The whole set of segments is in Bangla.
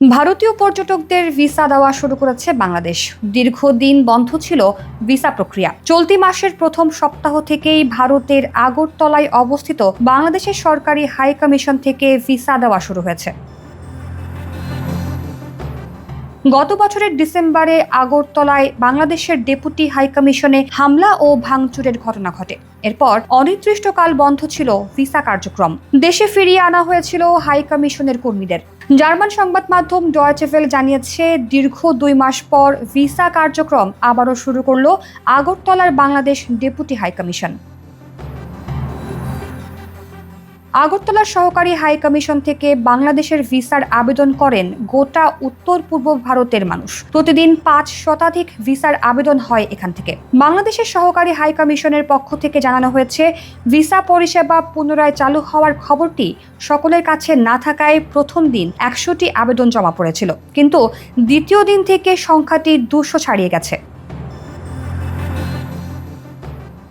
ভারতীয় পর্যটকদের ভিসা দেওয়া শুরু করেছে বাংলাদেশ। দীর্ঘদিন বন্ধ ছিল ভিসা প্রক্রিয়া। চলতি মাসের প্রথম সপ্তাহ থেকেই ভারতের আগরতলায় অবস্থিত বাংলাদেশের সরকারি হাই কমিশন থেকে ভিসা দেওয়া শুরু হয়েছে। গত বছরের ডিসেম্বরে আগরতলায় বাংলাদেশের ডেপুটি হাইকমিশনে হামলা ও ভাঙচুরের ঘটনা ঘটে। এরপর অনির্দিষ্টকাল বন্ধ ছিল ভিসা কার্যক্রম। দেশে ফিরিয়ে আনা হয়েছিল হাই কমিশনের কর্মীদের। জার্মান সংবাদ মাধ্যম ডয়েচে ভেলে জানিয়েছে, দীর্ঘ 2 মাস পর ভিসা কার্যক্রম আবারও শুরু করল আগরতলার বাংলাদেশ ডেপুটি হাইকমিশন। আগরতলার সহকারী হাই কমিশন থেকে বাংলাদেশের ভিসার আবেদন করেন গোটা উত্তর পূর্ব ভারতের মানুষ। প্রতিদিন 5 শতাধিক ভিসার আবেদন হয় এখান থেকে। বাংলাদেশের সহকারী হাই কমিশনের পক্ষ থেকে জানানো হয়েছে, ভিসা পরিষেবা পুনরায় চালু হওয়ার খবরটি সকলের কাছে না থাকায় প্রথম দিন 100টি আবেদন জমা পড়েছিল, কিন্তু দ্বিতীয় দিন থেকে সংখ্যাটি 200 ছাড়িয়ে গেছে।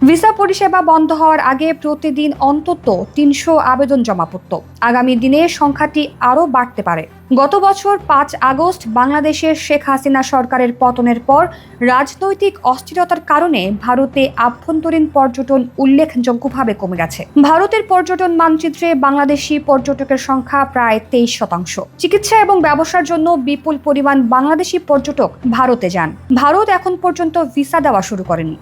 ভিসা পরিষেবা বন্ধ হওয়ার আগে প্রতিদিন অন্তত 300 আবেদন জমা পড়ত। আগামী দিনে সংখ্যাটি আরও বাড়তে পারে। গত বছর 5 আগস্ট বাংলাদেশের শেখ হাসিনা সরকারের পতনের পর রাজনৈতিক অস্থিরতার কারণে ভারতে আভ্যন্তরীণ পর্যটন উল্লেখযোগ্যভাবে কমে গেছে। ভারতের পর্যটন মানচিত্রে বাংলাদেশি পর্যটকের সংখ্যা প্রায় 23%। চিকিৎসা এবং ব্যবসার জন্য বিপুল পরিমাণ বাংলাদেশি পর্যটক ভারতে যান। ভারত এখন পর্যন্ত ভিসা দেওয়া শুরু করেনি।